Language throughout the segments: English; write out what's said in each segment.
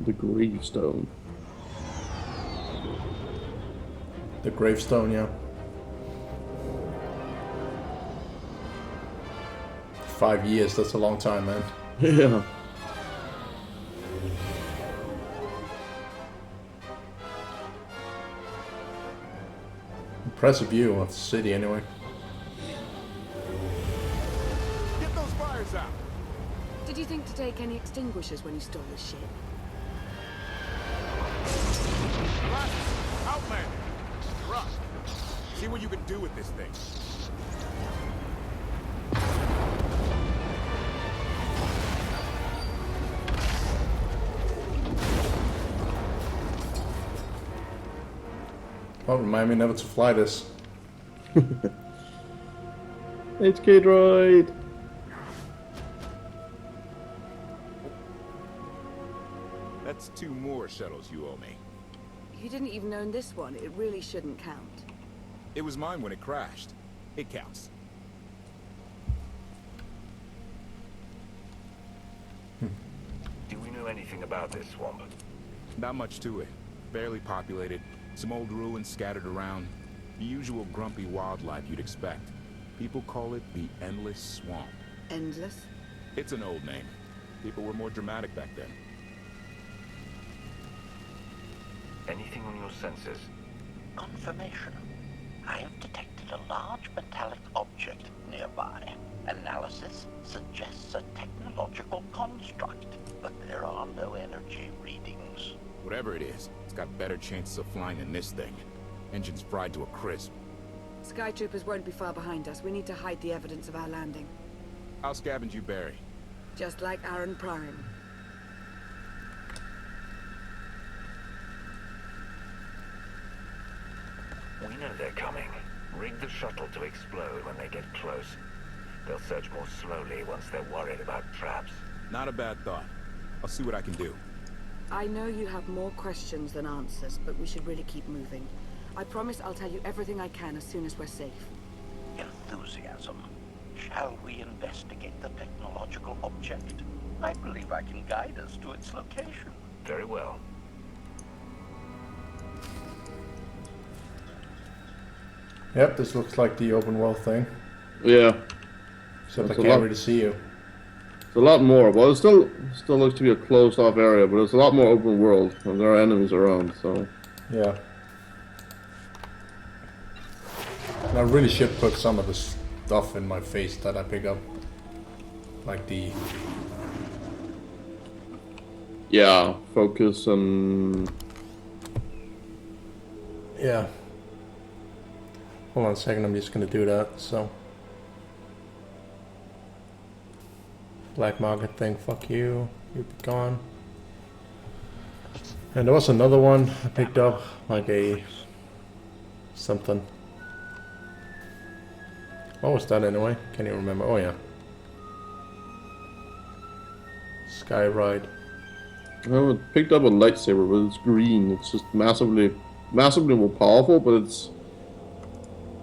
The Gravestone. The Gravestone, yeah. 5 years, that's a long time, man. Yeah. Impressive view of the city, anyway. Get those fires out! Did you think to take any extinguishers when you stole the ship? Outlander! You're up. See what you can do with this thing. Oh, remind me never to fly this. HK droid! That's 2 more shuttles you owe me. You didn't even own this one. It really shouldn't count. It was mine when it crashed. It counts. Do we know anything about this swamp? Not much to it. Barely populated. Some old ruins scattered around. The usual grumpy wildlife you'd expect. People call it the Endless Swamp. Endless? It's an old name. People were more dramatic back then. Anything on your sensors? Confirmation. I have detected a large metallic object nearby. Analysis suggests a technological construct, but there are no energy readings. Whatever it is, it's got better chances of flying than this thing. Engine's fried to a crisp. Sky troopers won't be far behind us. We need to hide the evidence of our landing. I'll scavenge you, Barry. Just like Aaron Prime. We know they're coming. Rig the shuttle to explode when they get close. They'll search more slowly once they're worried about traps. Not a bad thought. I'll see what I can do. I know you have more questions than answers, but we should really keep moving. I promise I'll tell you everything I can as soon as we're safe. Enthusiasm. Shall we investigate the technological object? I believe I can guide us to its location. Very well. Yep, this looks like the open world thing. Yeah. Except I That's a can't lot. really see you. It's a lot more. Well, it still looks to be a closed off area, but it's a lot more open world, and there are enemies around, so... Yeah. And I really should put some of the stuff in my face that I pick up. Like the... Yeah, focus and... Yeah. Hold on a second, I'm just gonna do that, so... Black market thing, fuck you. You be gone. And there was another one I picked up, like a... something. What was that anyway? Can't even remember. Oh yeah. Sky Ride. I picked up a lightsaber, but it's green. It's just massively more powerful, but it's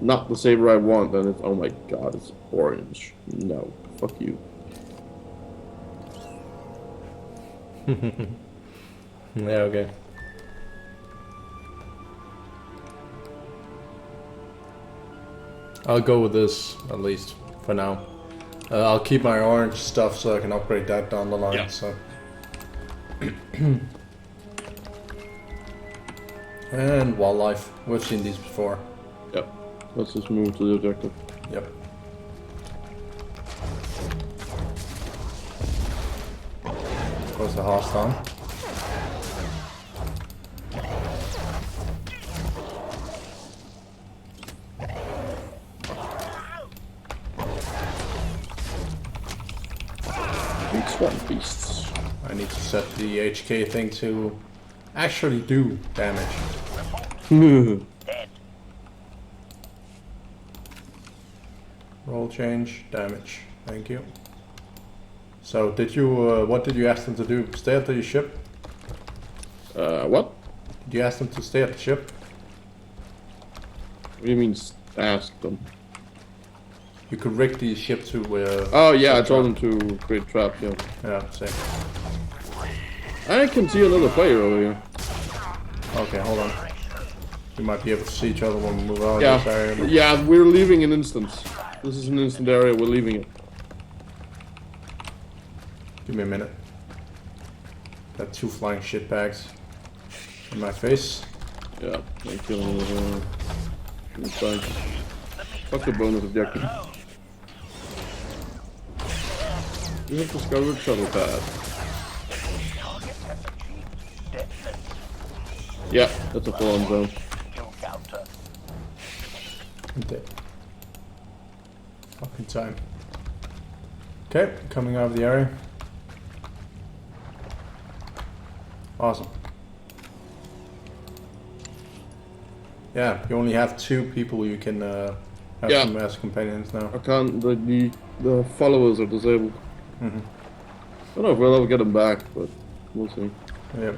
not the saber I want. And it's, oh my god, it's orange. No, fuck you. Yeah, okay. I'll go with this, at least, for now. I'll keep my orange stuff so I can upgrade that down the line, so... And wildlife. We've seen these before. Yep. Let's just move to the objective. Yep. Goes the horse on. Big swamp beasts. I need to set the HK thing to actually do damage. Dead. Roll change, damage. Thank you. So, did you, what did you ask them to do? Stay at the ship? What? Did you ask them to stay at the ship? What do you mean, ask them? You could rig the ship to, Oh yeah, I told them to create traps, yeah. yeah, same. I can see another player over here. Okay, hold on. We might be able to see each other when we move out of this area. Yeah, yeah, we're leaving an instance. This is an instant area, we're leaving it. Give me a minute. Got 2 flying shitbags in my face. Yeah, I'm killing him. Fuck the bonus objective. You have discovered shuttle pad. Yeah, that's a full-on zone. I'm dead. Fucking time. Okay, coming out of the area. Awesome. Yeah, you only have 2 people you can have some as companions now. I can't, the followers are disabled. I don't know if we'll ever get them back, but we'll see. Yeah.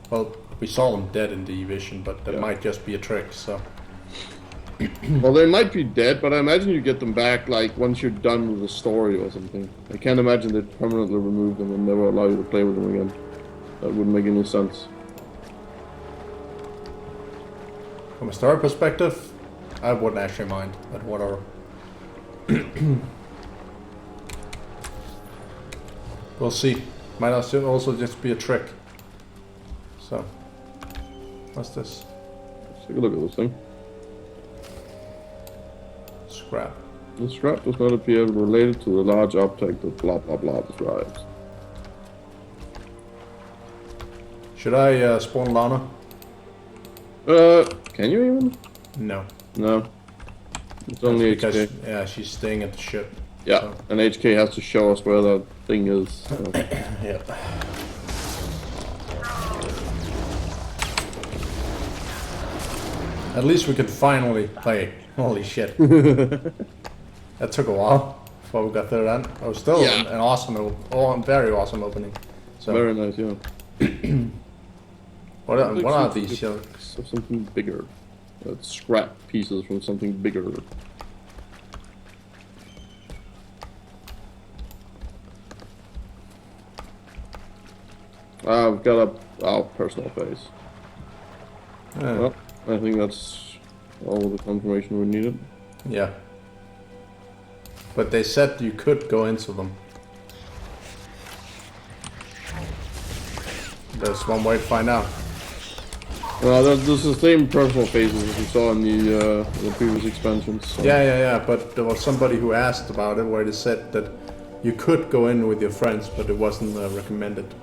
Well, we saw them dead in the vision, but that might just be a trick, so. Well, they might be dead, but I imagine you get them back, like, once you're done with the story or something. I can't imagine they'd permanently remove them and never allow you to play with them again. That wouldn't make any sense. From a story perspective, I wouldn't actually mind, but whatever. We'll see. Might also just be a trick. So, what's this? Let's take a look at this thing. Scrap. The scrap does not appear related to the large object that blah blah blah describes. Should I spawn Lana? Can you even? No. No. It's only because, HK. yeah, she's staying at the ship. Yeah, So. and HK has to show us where that thing is. So. Yeah. At least we could finally play. Holy shit. That took a while before we got through that. It was still an awesome, very awesome opening. So, Very nice, yeah. what are these? Something bigger. Scrap pieces from something bigger. I've got our personal face. Well, I think that's all the confirmation we needed. Yeah. But they said you could go into them. There's one way to find out. Well, there's the same personal faces as we saw in the previous expansions. So. Yeah. But there was somebody who asked about it where they said that you could go in with your friends, but it wasn't recommended.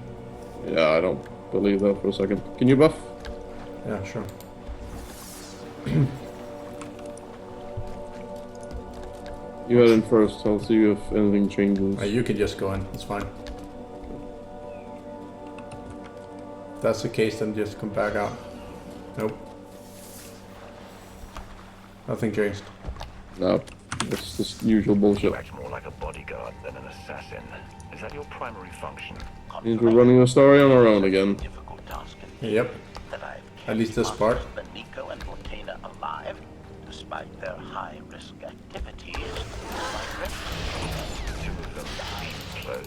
Yeah, I don't believe that for a second. Can you buff? Yeah, sure. You head in first. I'll see if anything changes. You can just go in. It's fine. If that's the case, then just come back out. Nope. Nothing changed. No, it's just usual bullshit. You act more like a bodyguard than an assassin. Is that your primary function? Means we're running the story on our own again. Difficult task Yep. that I've At least this part. kept Nico and Mortena alive, despite their high-risk activities. Two of them being close.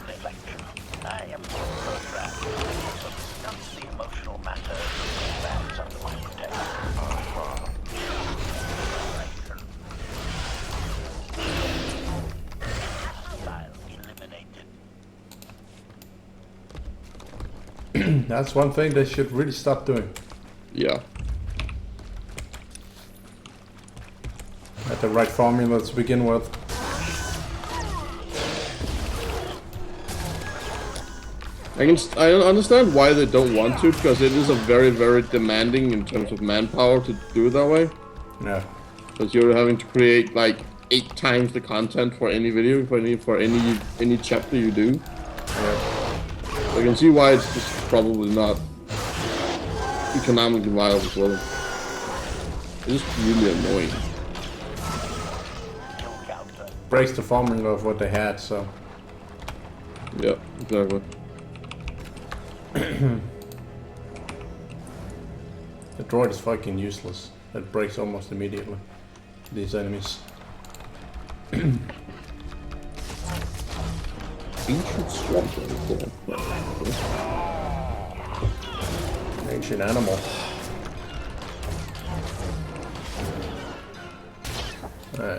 Reflection. I am programmed to also discuss the emotional matters of bands under my protection. Style eliminated. That's one thing they should really stop doing. Yeah. Had the right formula to begin with. I understand why they don't want to, because it is a very, very demanding in terms of manpower to do it that way. Yeah. Because you're having to create like 8 times the content for any video, for any chapter you do. Yeah. I can see why it's just probably not economically viable for them. It's just really annoying. Breaks the formula of what they had, so. Yeah, exactly. The droid is fucking useless. It breaks almost immediately. These enemies. Ancient swamp right there. Ancient animal.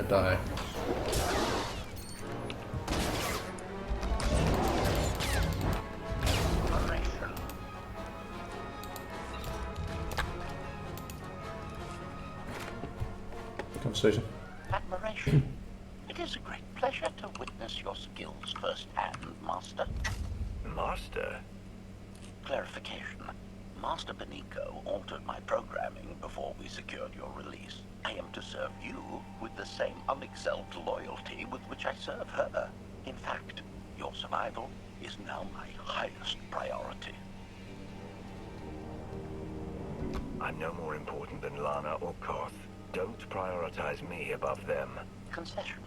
Die. Conversation. Admiration. It is a great pleasure to witness your skills firsthand, Master. Master? Clarification. Master Benico altered my programming before we secured your release. I am to serve you with the same unexcelled loyalty with which I serve her. In fact, your survival is now my highest priority. I'm no more important than Lana or Koth. Don't prioritize me above them. Concession.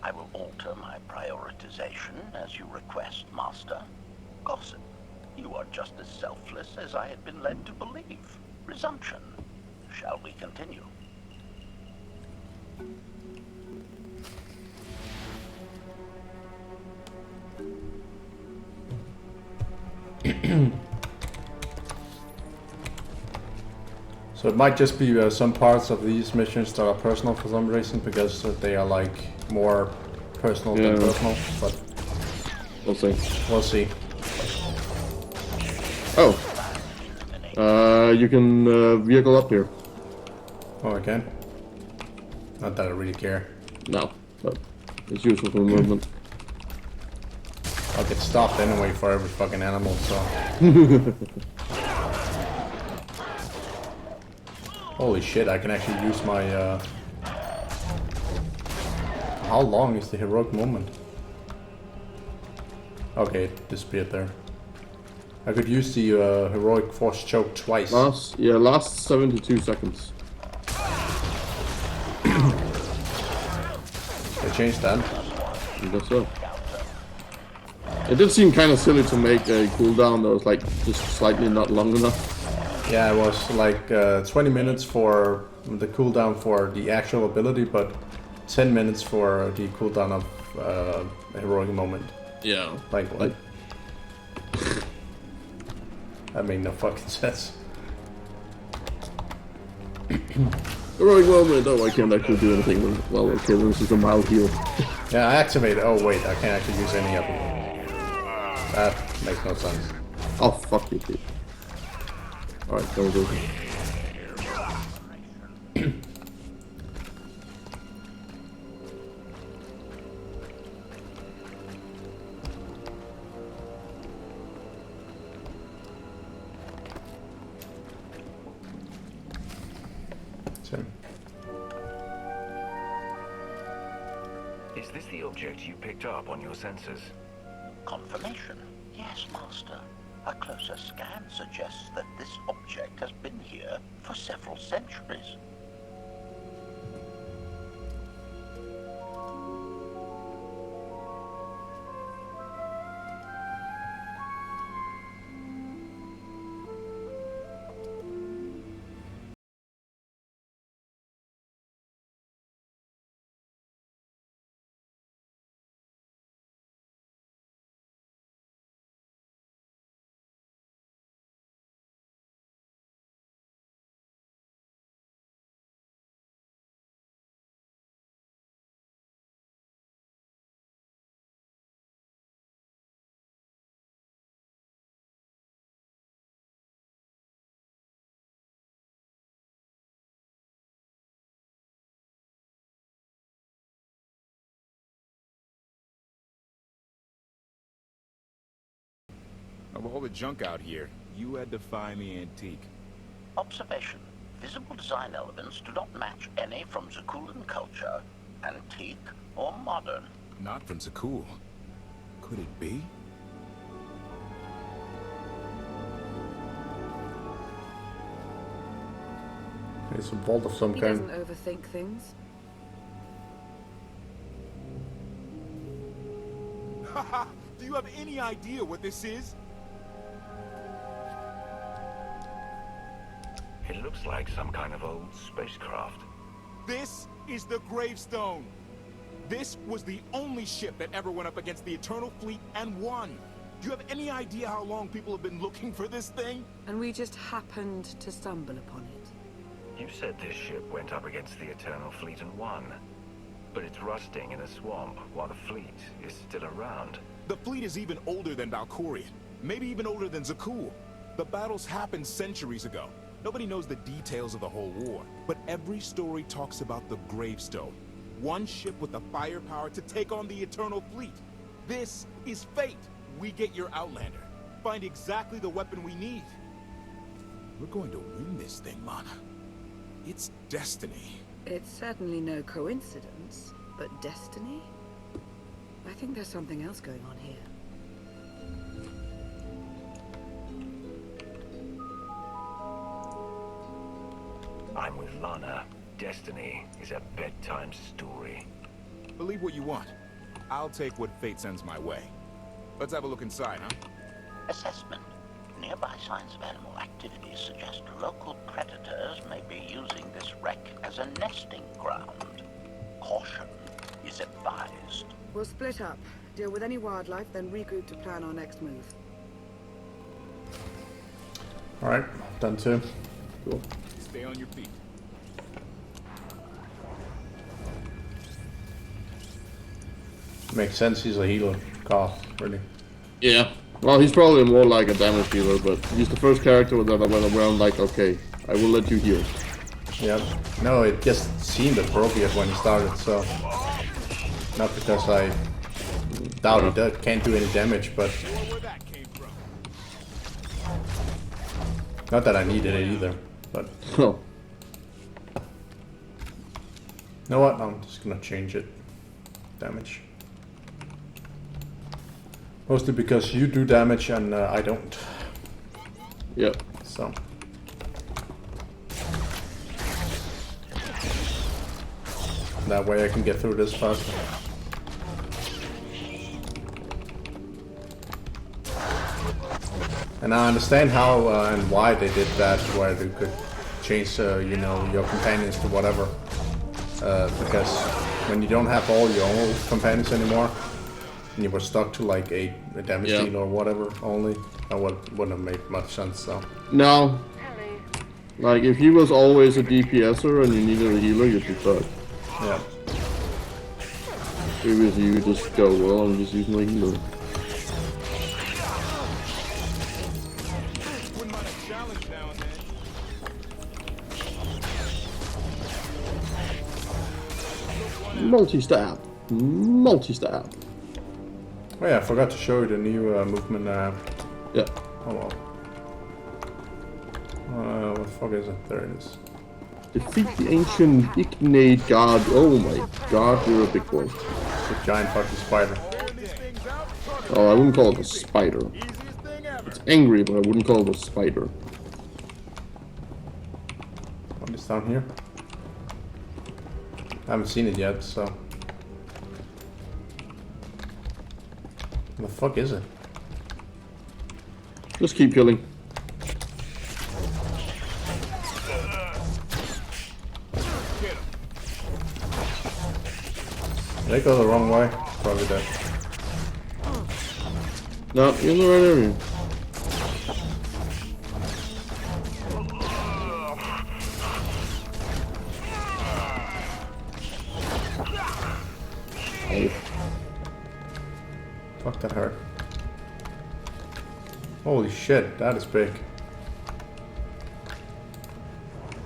I will alter my prioritization as you request, Master. Gossip. You are just as selfless as I had been led to believe. Resumption. Shall we continue? So it might just be some parts of these missions that are personal for some reason, because they are like more personal than personal, but We'll see. we'll see. Oh. You can vehicle up here. Oh, I can? Not that I really care. No, but it's useful for movement. I'll get stopped anyway for every fucking animal, so... Holy shit, I can actually use my, How long is the heroic moment? Okay, it disappeared there. I could use the heroic force choke twice. Last 72 seconds. They changed that. I guess so. It did seem kind of silly to make a cooldown that was like just slightly not long enough. Yeah, it was like 20 minutes for the cooldown for the actual ability, but 10 minutes for the cooldown of heroic moment. Yeah. Like what? That made no fucking sense. Heroic moment. Oh, I can't actually do anything with. Well, okay, this is a mild heal. Yeah, I activated. Oh wait, I can't actually use any of it. That makes no sense. Oh, fuck you, dude. Alright, there we go. So, Is this the object you picked up on your sensors? Confirmation. Yes, Master. A closer scan suggests that this object has been here for several centuries. Of all the junk out here, you had to find the antique. Observation. Visible design elements do not match any from Zakulan culture, antique or modern. Not from Zakul. Could it be? it's a vault of some He kind. doesn't overthink things. Haha! Do you have any idea what this is? It looks like some kind of old spacecraft. This is the Gravestone. This was the only ship that ever went up against the Eternal Fleet and won. Do you have any idea how long people have been looking for this thing? And we just happened to stumble upon it. You said this ship went up against the Eternal Fleet and won. But it's rusting in a swamp while the fleet is still around. The fleet is even older than Valkorion. Maybe even older than Zakul. The battles happened centuries ago. Nobody knows the details of the whole war. But every story talks about the Gravestone. One ship with the firepower to take on the Eternal Fleet. This is fate. We get your Outlander. Find exactly the weapon we need. We're going to win this thing, Mana. It's destiny. It's certainly no coincidence, but destiny? I think there's something else going on here. I'm with Lana. Destiny is a bedtime story. Believe what you want. I'll take what fate sends my way. Let's have a look inside, huh? Assessment. Nearby signs of animal activity suggest local predators may be using this wreck as a nesting ground. Caution is advised. We'll split up, deal with any wildlife, then regroup to plan our next move. Alright, done too. Cool. Stay on your feet. Makes sense, he's a healer, Carl, really. Yeah. Well, he's probably more like a damage dealer, but he's the first character that I went around like, okay, I will let you heal. Yeah. No, it just seemed appropriate when he started, so... Not because I doubt he can't do any damage, but... Where that came from. Not that I needed it either, but... Oh. You know what? I'm just gonna change it. Damage. Mostly because you do damage and I don't. Yep. So. That way I can get through this faster. And I understand how and why they did that, where they could change, you know, your companions to whatever. Because when you don't have all your own companions anymore, and you were stuck to like a damage deal or whatever only, that wouldn't have made much sense. So. No. Like if he was always a DPSer and you needed a healer, you'd be fucked. Yeah. Previously, you could just go, well, I'm just using my healer. Wouldn't mind a challenge now and then. Multi-stab. Multi-stab. Oh yeah, I forgot to show you the new movement. Yeah. Oh well. What the fuck is it? There it is. Defeat the ancient Ignite God. Oh my god, you're a big boy. It's a giant fucking spider. Oh, I wouldn't call it a spider. It's angry, but I wouldn't call it a spider. What is down here? I haven't seen it yet, so. What the fuck is it? Just keep killing. Did I go the wrong way? Probably did. No, you're in the right area. Oh. Fuck, that hurt. Holy shit, that is big.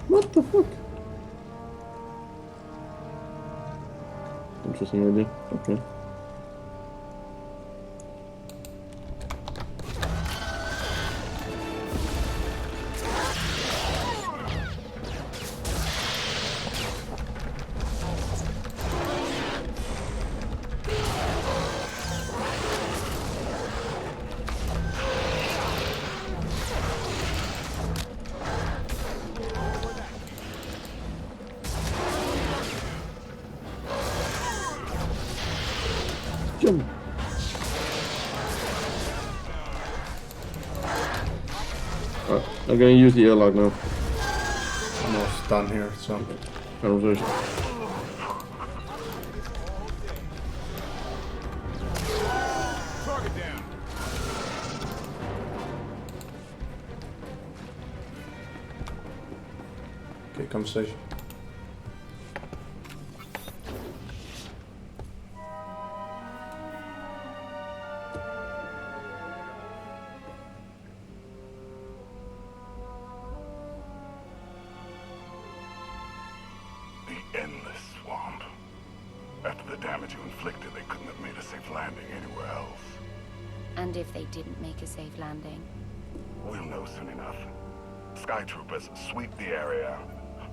What the fuck? Interesting idea. Okay. Jump. Alright, I'm gonna use the airlock now. Almost done here, so. Conversation. Target down. Okay, conversation. The endless swamp. After the damage you inflicted, they couldn't have made a safe landing anywhere else. And if they didn't make a safe landing? We'll know soon enough. Sky troopers sweep the area.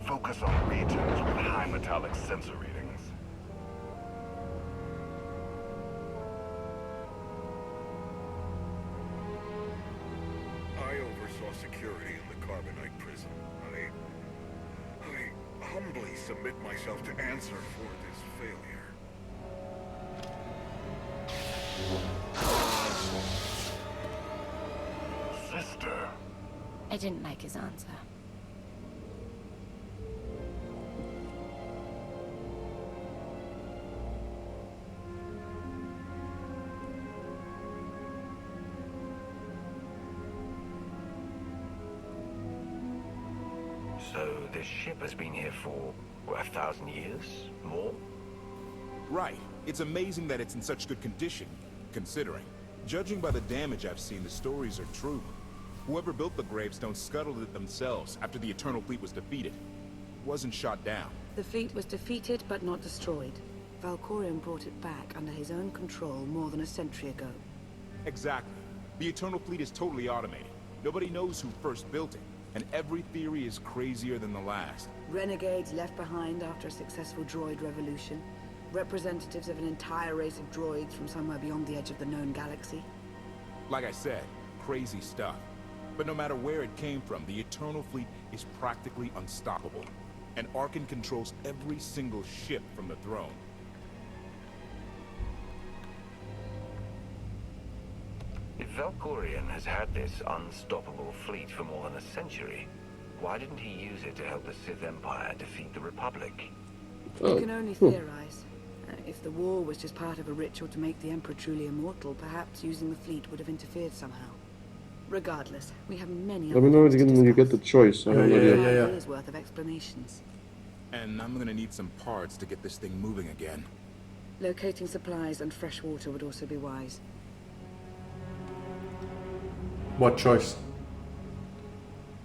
Focus on regions with high metallic sensor readings. I oversaw security in the Carbonite prison. I humbly submit myself to answer for this failure. Sister. I didn't like his answer. So this ship has been here for, what, 1,000 years? More? Right. It's amazing that it's in such good condition, considering. Judging by the damage I've seen, the stories are true. Whoever built the Gravestone scuttled it themselves after the Eternal Fleet was defeated. It wasn't shot down. The fleet was defeated but not destroyed. Valkorion brought it back under his own control more than a century ago. Exactly. The Eternal Fleet is totally automated. Nobody knows who first built it, and every theory is crazier than the last. Renegades left behind after a successful droid revolution. Representatives of an entire race of droids from somewhere beyond the edge of the known galaxy. Like I said, crazy stuff. But no matter where it came from, the Eternal Fleet is practically unstoppable. And Arkan controls every single ship from the throne. If Valkorion has had this unstoppable fleet for more than a century, why didn't he use it to help the Sith Empire defeat the Republic? You can only theorize. If the war was just part of a ritual to make the Emperor truly immortal, perhaps using the fleet would have interfered somehow. Regardless, we have many Let me know again when you get the choice. I have no idea. Yeah. Years worth of explanations. And I'm gonna need some parts to get this thing moving again. Locating supplies and fresh water would also be wise. What choice?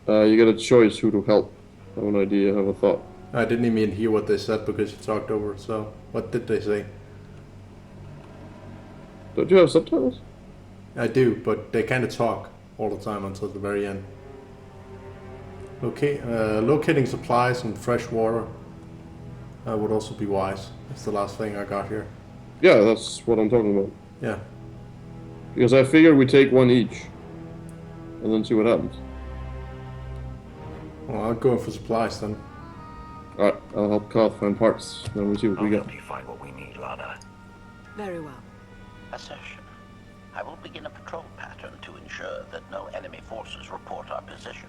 You get a choice who to help. I have no idea. I have a thought. I didn't even hear what they said because you talked over it, so what did they say? Don't you have subtitles? I do, but they kind of talk all the time until the very end. Locating supplies and fresh water would also be wise. That's the last thing I got here. Yeah, that's what I'm talking about. Yeah. Because I figured we take one each. And then see what happens. Well, I'll go in for supplies then. Alright, I'll help Koth find parts. Then we see what I'll we got. help you find what we need, Lana. Very well. Assertion. I will begin a patrol pattern to ensure that no enemy forces report our position.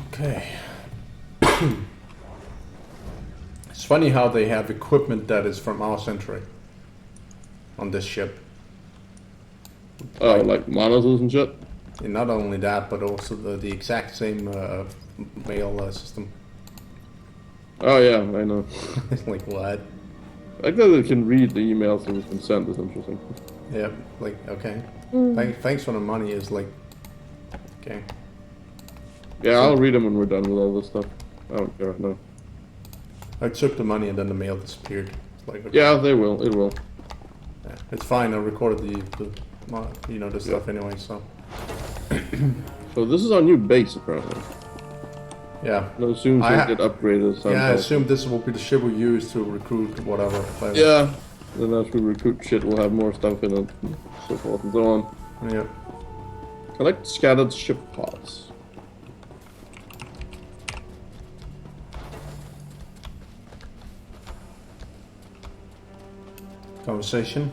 Okay. It's funny how they have equipment that is from our century on this ship. Oh, like monitors and shit? And not only that, but also the exact same mail system. Oh yeah, I know. It's like, what? I like that it can read the emails that have been sent. Is interesting. Yeah, like, okay. Thanks for the money is like, okay. Yeah, I'll read them when we're done with all this stuff. I don't care, no. I took the money and then the mail disappeared. It's like, okay. Yeah, they will. It will. Yeah, it's fine. I recorded the stuff anyway, so. So this is our new base, apparently. Yeah. No, soon to get upgraded. Yeah, I assume this will be the ship we use to recruit whatever. Players. Yeah. Then as we recruit shit, we'll have more stuff in it, and so forth and so on. Yeah. Collect scattered ship parts. Conversation.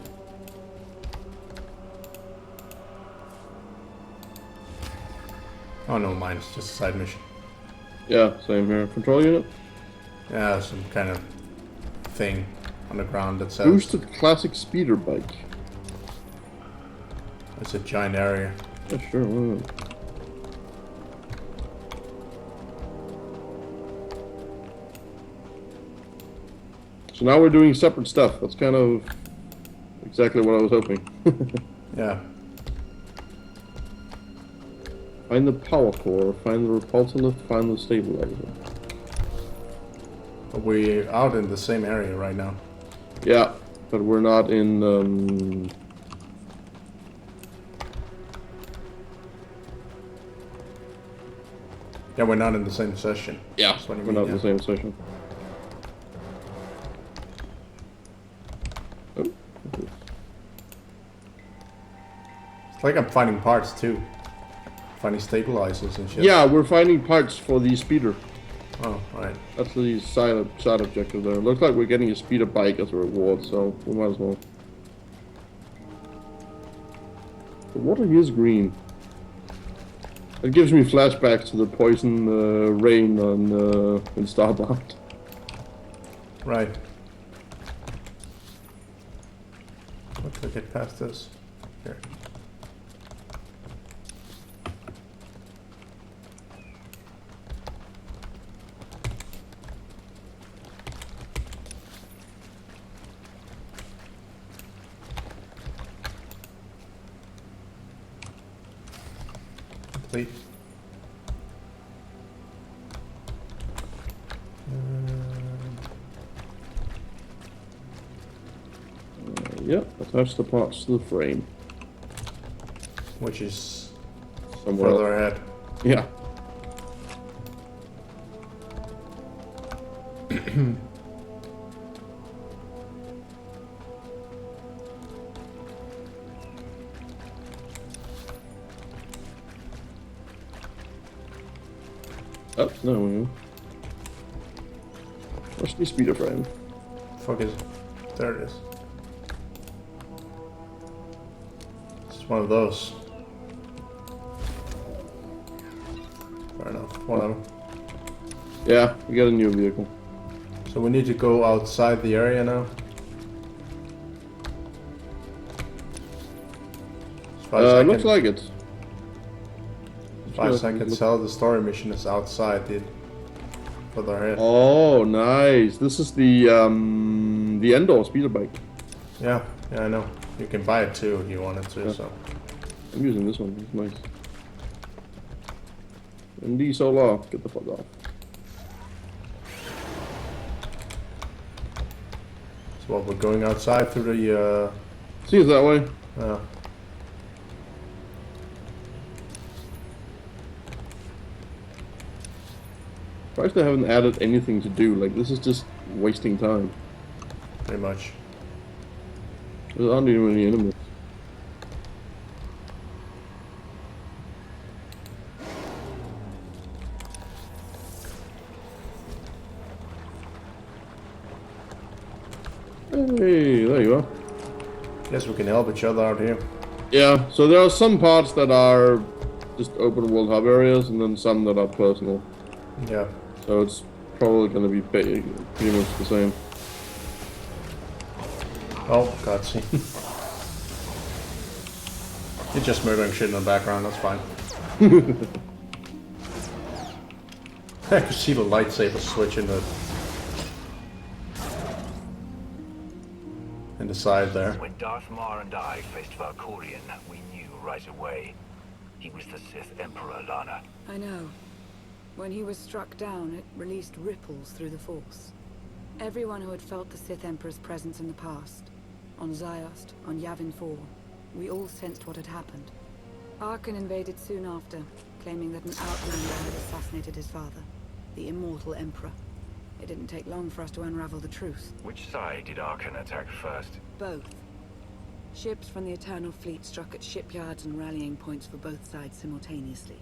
Oh no, mine is just a side mission. Yeah, same here. Control unit. Yeah, some kind of thing on the ground that says Boosted classic speeder bike. It's a giant area. Yeah, sure. Why not? So now we're doing separate stuff. That's kind of exactly what I was hoping. Yeah. Find the power core, find the repulsor, find the stabilizer. We're out in the same area right now. Yeah, but we're not in. Yeah, we're not in the same session. Yeah, That's what you we're mean, not in the same session. Oh. It's like I'm finding parts too. Finding stabilizers and shit. Yeah, we're finding parts for the speeder. Oh, right. That's the side objective there. Looks like we're getting a speeder bike as a reward, so we might as well. The water is green. It gives me flashbacks to the poison rain on in Starbound. Right. How do I get past this? Here. Complete. Yep, attach the parts to the frame. Which is Somewhere further ahead. Yeah. Oh, no, we go. Where's the speeder frame? Fuck is it? There it is. It's one of those. Fair enough. Whatever. Yeah, we got a new vehicle. So we need to go outside the area now. As far as I Looks can, like it. as far as I can tell, the story mission is outside the further ahead. Oh, nice. This is the Endor speeder bike. Yeah, I know. You can buy it too if you wanted to. Yeah. So I'm using this one. It's nice. ND Solar, get the fuck off. so what, we're going outside through the. See it that way. Surprised they haven't added anything to do. Like, this is just wasting time. Pretty much. There aren't even any enemies. Hey, there you are. Guess we can help each other out here. Yeah, so there are some parts that are just open world hub areas, and then some that are personal. Yeah. So it's probably going to be pretty much the same. Oh, cutscene. You're just murdering shit in the background, that's fine. I could see the lightsaber switch in the side there. When Darth Maul and I faced Valkorion, we knew right away. He was the Sith Emperor, Lana. I know. When he was struck down, it released ripples through the Force. Everyone who had felt the Sith Emperor's presence in the past, on Ziost, on Yavin 4, we all sensed what had happened. Arkan invaded soon after, claiming that an outlander had assassinated his father, the immortal Emperor. It didn't take long for us to unravel the truth. Which side did Arkan attack first? Both. Ships from the Eternal Fleet struck at shipyards and rallying points for both sides simultaneously.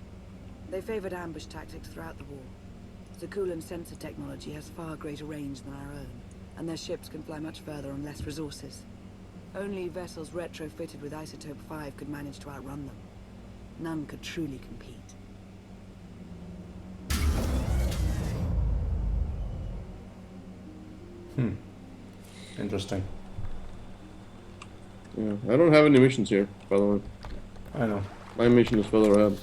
They favored ambush tactics throughout the war. Zakulan's sensor technology has far greater range than our own, and their ships can fly much further on less resources. Only vessels retrofitted with Isotope 5 could manage to outrun them. None could truly compete. Interesting. Yeah, I don't have any missions here, by the way. I know. My mission is further ahead.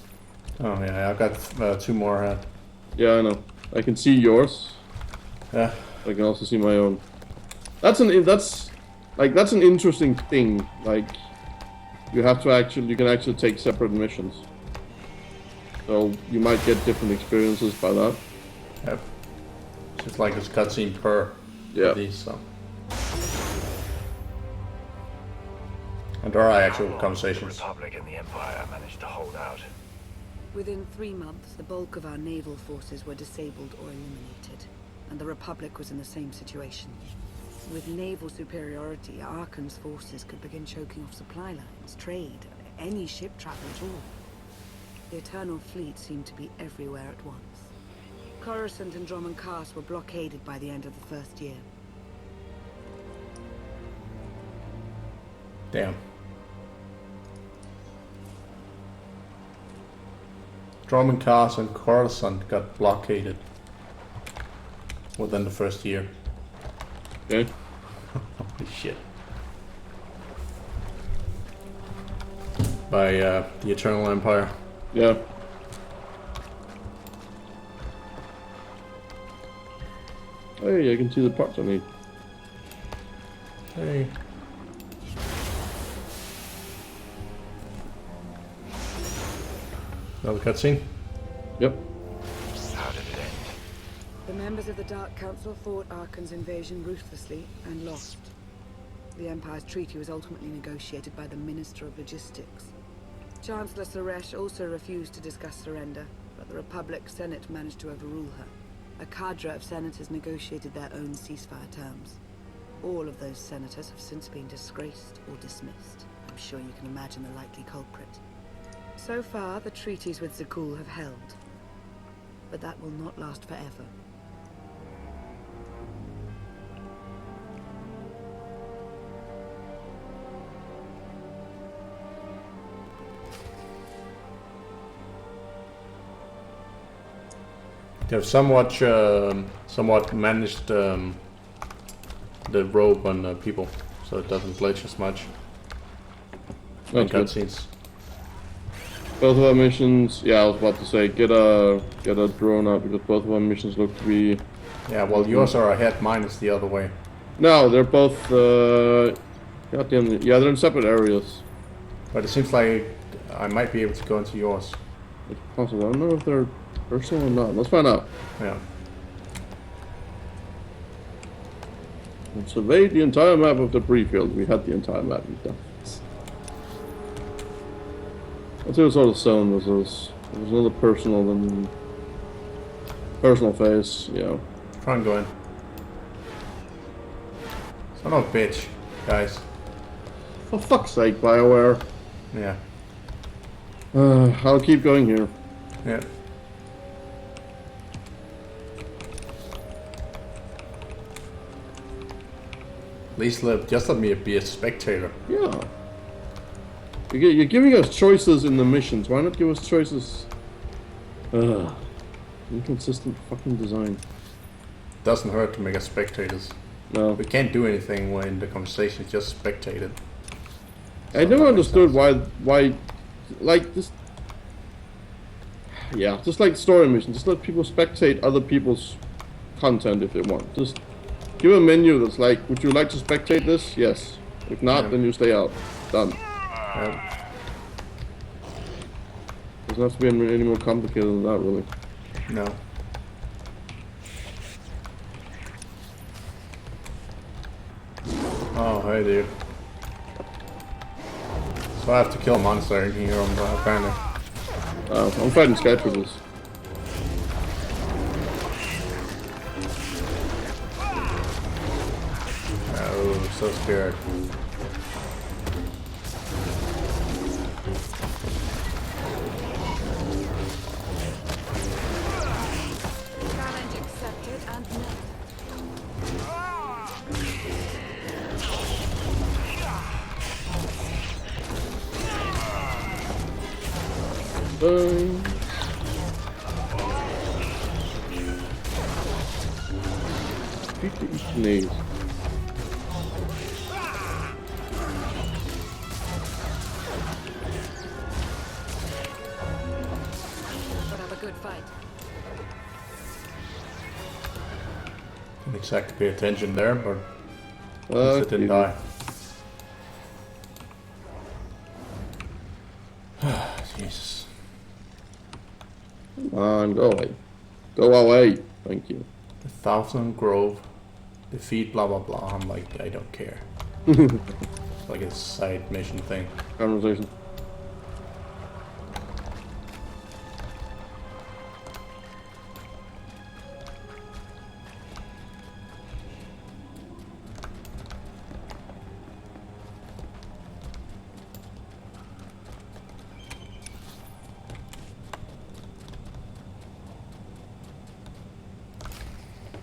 Oh yeah, I've got 2 more ahead. Yeah, I know. I can see yours. Yeah. I can also see my own. That's an interesting thing. Like, you can actually take separate missions. So you might get different experiences by that. Yep. Just like this cutscene per these, so. And there are actual conversations. The Republic and the Empire managed to hold out. Within 3 months, the bulk of our naval forces were disabled or eliminated, and the Republic was in the same situation. With naval superiority, Arkan's forces could begin choking off supply lines, trade, any ship travel at all. The Eternal Fleet seemed to be everywhere at once. Coruscant and Drummond Cast were blockaded by the end of the first year. Damn. Drummond Cast and Coruscant got blockaded within the first year. Okay. Holy shit. By the Eternal Empire. Yeah. Hey, I can see the parts I need. Hey. Another cutscene? Yep. How did it end? The members of the Dark Council fought Arkan's invasion ruthlessly and lost. The Empire's treaty was ultimately negotiated by the Minister of Logistics. Chancellor Suresh also refused to discuss surrender, but the Republic Senate managed to overrule her. A cadre of senators negotiated their own ceasefire terms. All of those senators have since been disgraced or dismissed. I'm sure you can imagine the likely culprit. So far, the treaties with Zakul have held. But that will not last forever. They've somewhat managed the rope on people, so it doesn't glitch as much. That's good. Cutscenes. Both of our missions, yeah, I was about to say, get a drone up because both of our missions look to be. Yeah, well, yours are ahead, mine is the other way. No, they're both. Goddamn, yeah, they're in separate areas. But it seems like I might be able to go into yours. It's possible. I don't know if they're personal or not. Let's find out. Yeah. We surveyed the entire map of the Breefield. We had the entire map and stuff. Let's see what sort of zone this is. There's another personal phase, yeah. Try and go in. Son of a bitch, guys. For fuck's sake, BioWare. Yeah. I'll keep going here. Yeah. At least just let me be a spectator. Yeah. You're giving us choices in the missions. Why not give us choices? Inconsistent fucking design. Doesn't hurt to make us spectators. No. We can't do anything when the conversation is just spectated. I never understood why, like, this. Yeah, just like story missions. Just let people spectate other people's content if they want. Just give a menu that's like, would you like to spectate this? Yes. If not, then you stay out. Done. Doesn't have to be any more complicated than that, really. No. Oh, hey, dude. So I have to kill a monster in here, apparently. I'm fighting Skytroopers. Oh, so scared. Challenge accepted and met. Beat the Easternese. good fight. Didn't exactly pay attention there, but at least it didn't Okay. die. Jesus. Come on, go away. Go away. Thank you. The Thousand Grove. Defeat blah blah blah. I'm like, I don't care. It's like a side mission thing. Conversation.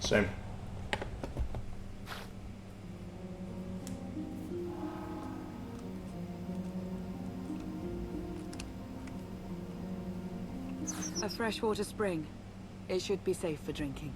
Same. A freshwater spring. It should be safe for drinking.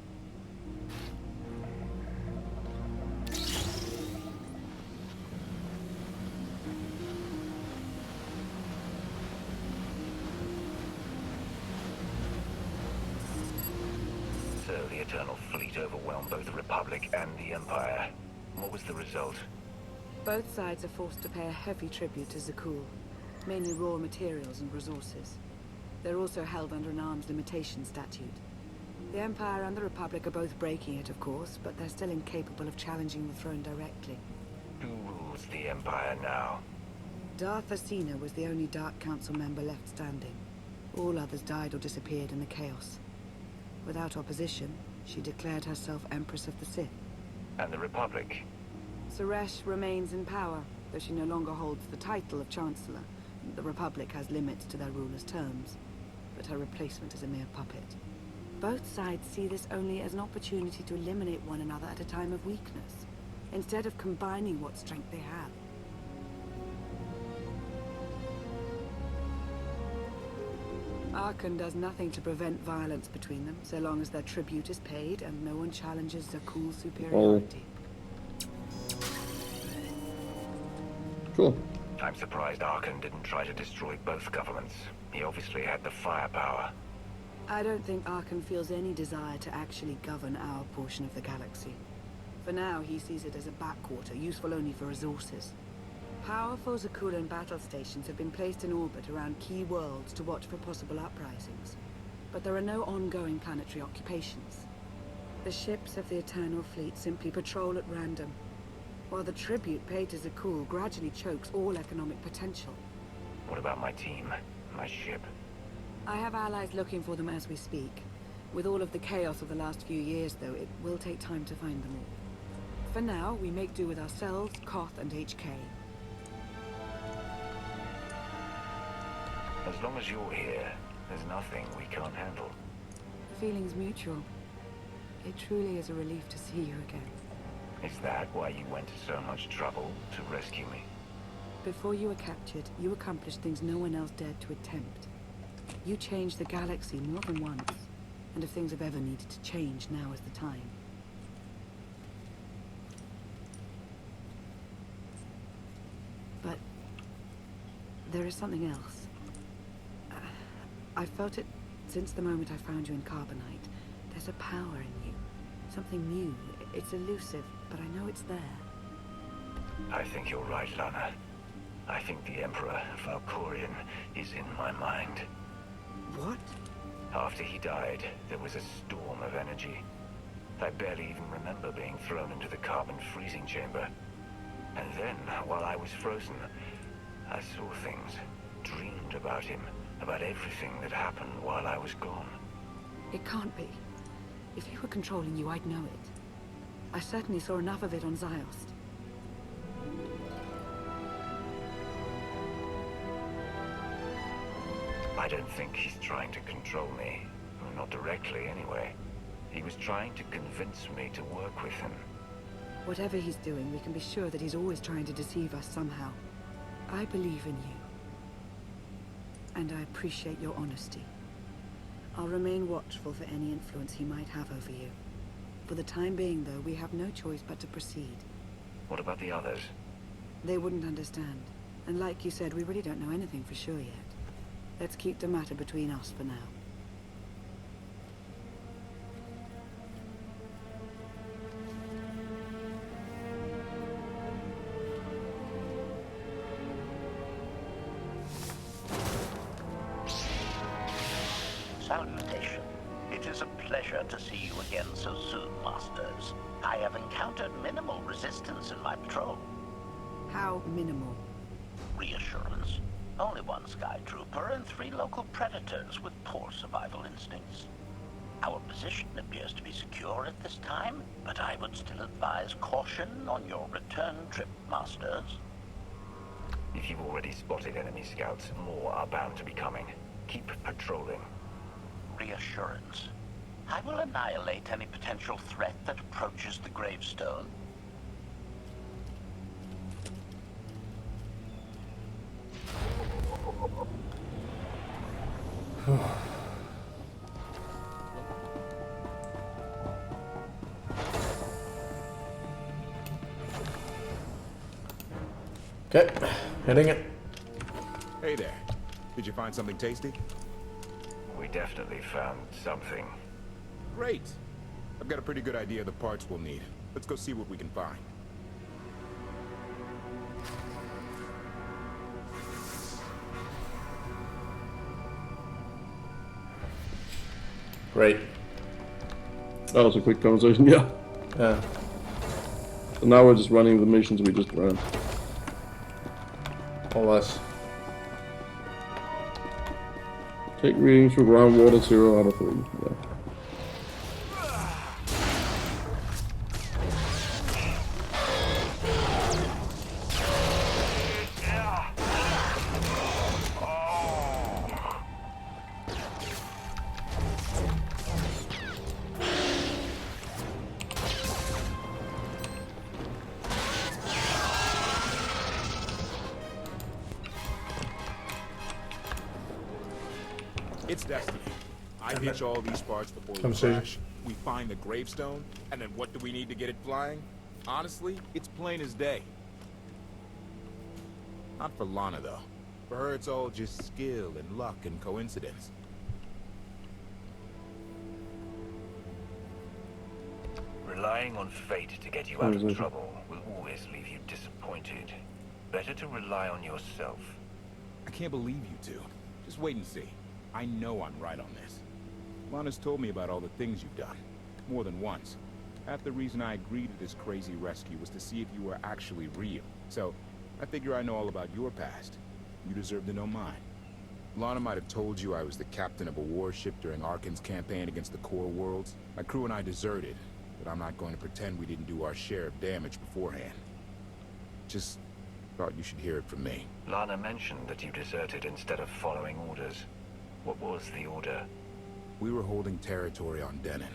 So the Eternal Fleet overwhelmed both the Republic and the Empire. What was the result? Both sides are forced to pay a heavy tribute to Zakul, mainly raw materials and resources. They're also held under an arms limitation statute. The Empire and the Republic are both breaking it, of course, but they're still incapable of challenging the throne directly. Who rules the Empire now? Darth Asina was the only Dark Council member left standing. All others died or disappeared in the chaos. Without opposition, she declared herself Empress of the Sith. And the Republic? Suresh remains in power, though she no longer holds the title of Chancellor. The Republic has limits to their ruler's terms, but her replacement is a mere puppet. Both sides see this only as an opportunity to eliminate one another at a time of weakness, instead of combining what strength they have. Archon does nothing to prevent violence between them, so long as their tribute is paid and no one challenges Zakul's superiority. Cool. I'm surprised Archon didn't try to destroy both governments. He obviously had the firepower. I don't think Archon feels any desire to actually govern our portion of the galaxy. For now, he sees it as a backwater, useful only for resources. Powerful Zakulan battle stations have been placed in orbit around key worlds to watch for possible uprisings. But there are no ongoing planetary occupations. The ships of the Eternal Fleet simply patrol at random, while the tribute paid to Zakul gradually chokes all economic potential. What about my team? My ship? I have allies looking for them as we speak. With all of the chaos of the last few years, though, it will take time to find them all. For now, we make do with ourselves, Koth, and HK. As long as you're here, there's nothing we can't handle. The feeling's mutual. It truly is a relief to see you again. Is that why you went to so much trouble to rescue me? Before you were captured, you accomplished things no one else dared to attempt. You changed the galaxy more than once, and if things have ever needed to change, now is the time. But there is something else. I've felt it since the moment I found you in Carbonite. There's a power in you, something new. It's elusive, but I know it's there. I think you're right, Lana. I think the Emperor Valkorion is in my mind. What? After he died, there was a storm of energy. I barely even remember being thrown into the carbon freezing chamber. And then, while I was frozen, I saw things, dreamed about him, about everything that happened while I was gone. It can't be. If he were controlling you, I'd know it. I certainly saw enough of it on Ziost. I don't think he's trying to control me. Not directly, anyway. He was trying to convince me to work with him. Whatever he's doing, we can be sure that he's always trying to deceive us somehow. I believe in you. And I appreciate your honesty. I'll remain watchful for any influence he might have over you. For the time being, though, we have no choice but to proceed. What about the others? They wouldn't understand. And like you said, we really don't know anything for sure yet. Let's keep the matter between us for now. invitation. It is a pleasure to see you again so soon, Masters. I have encountered minimal resistance in my patrol. How minimal? Reassurance. Only one Sky Trooper and 3 local predators with poor survival instincts. Our position appears to be secure at this time, but I would still advise caution on your return trip, Masters. If you've already spotted enemy scouts, more are bound to be coming. Keep patrolling. Reassurance. I will annihilate any potential threat that approaches the Gravestone. Okay, hitting it. Hey there. Did you find something tasty? We definitely found something. Great. I've got a pretty good idea of the parts we'll need. Let's go see what we can find. Great. That was a quick conversation, yeah. Yeah. So now we're just running the missions we just ran. All less. Take readings for groundwater 0 out of 3. Yeah. It's destiny. I hitch all these parts before we Conversation. crash. We find the Gravestone, and then what do we need to get it flying? Honestly, it's plain as day. Not for Lana, though. For her, it's all just skill and luck and coincidence. Relying on fate to get you out of trouble will always leave you disappointed. Better to rely on yourself. I can't believe you two. Just wait and see. I know I'm right on this. Lana's told me about all the things you've done. More than once. Half the reason I agreed to this crazy rescue was to see if you were actually real. So, I figure I know all about your past. You deserve to know mine. Lana might have told you I was the captain of a warship during Arkan's campaign against the Core Worlds. My crew and I deserted, but I'm not going to pretend we didn't do our share of damage beforehand. Just thought you should hear it from me. Lana mentioned that you deserted instead of following orders. What was the order? We were holding territory on Denon.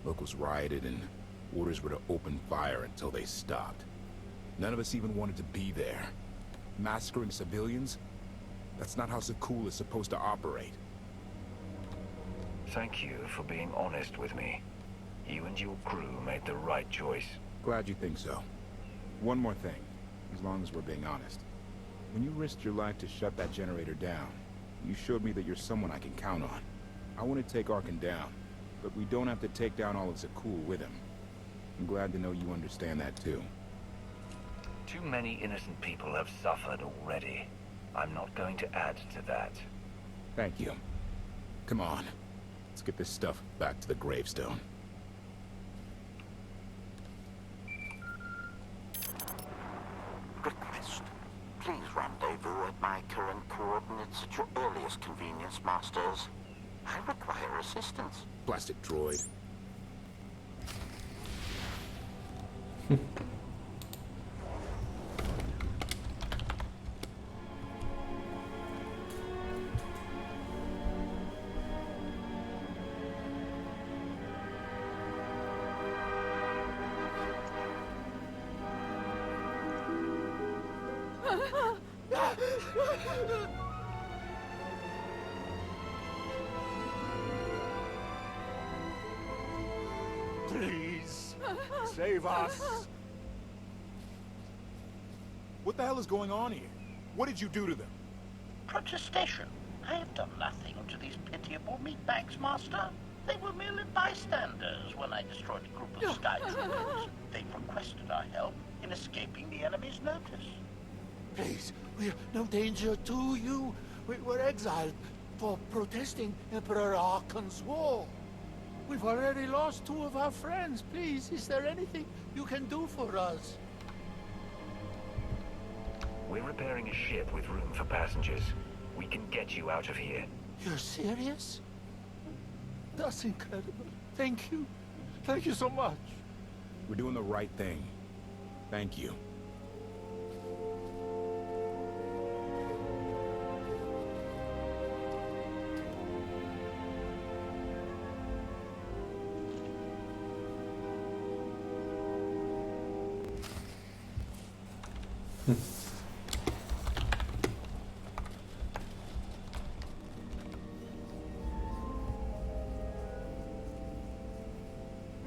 Locals rioted and orders were to open fire until they stopped. None of us even wanted to be there. Massacring civilians? That's not how Zakul is supposed to operate. Thank you for being honest with me. You and your crew made the right choice. Glad you think so. One more thing, as long as we're being honest. When you risked your life to shut that generator down, you showed me that you're someone I can count on. I want to take Arkan down, but we don't have to take down all of Zakul with him. I'm glad to know you understand that too. Too many innocent people have suffered already. I'm not going to add to that. Thank you. Come on. Let's get this stuff back to the Gravestone. Request. Please rendezvous at my current coordinates at your earliest convenience, Masters. I require assistance. Plastic droid. Please, save us. What the hell is going on here? What did you do to them? Protestation. I have done nothing to these pitiable meatbags, Master. They were merely bystanders when I destroyed a group of Sky Troopers. They requested our help in escaping the enemy's notice. Please, we're no danger to you. We're exiled. for protesting Emperor Archon's war. We've already lost 2 of our friends. Please, is there anything you can do for us? We're repairing a ship with room for passengers. We can get you out of here. You're serious? That's incredible. Thank you. Thank you so much. We're doing the right thing. Thank you.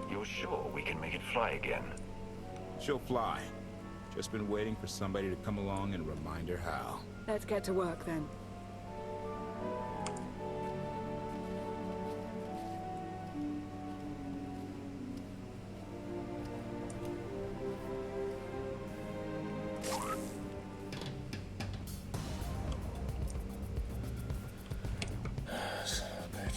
You're sure we can make it fly again? She'll fly. Just been waiting for somebody to come along and remind her how. Let's get to work then. Son of a bitch.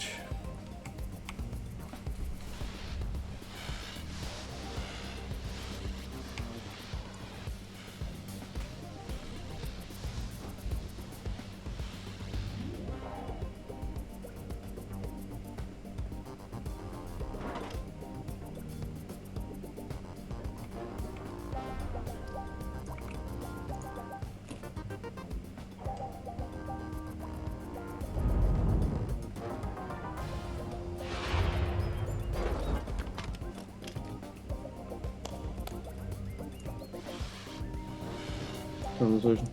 Conversation.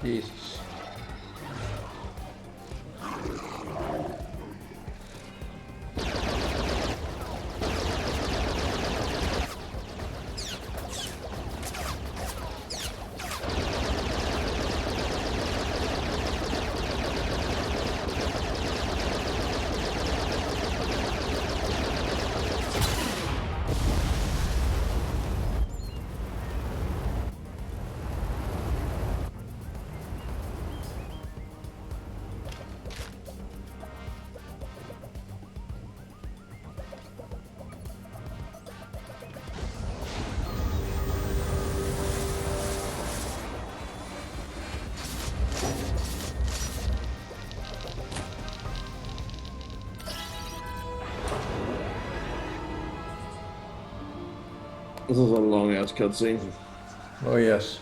Jesus. This is a long ass cutscene. Oh yes.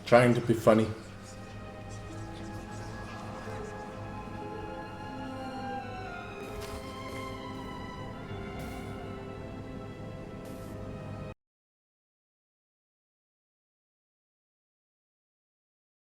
Trying to be funny.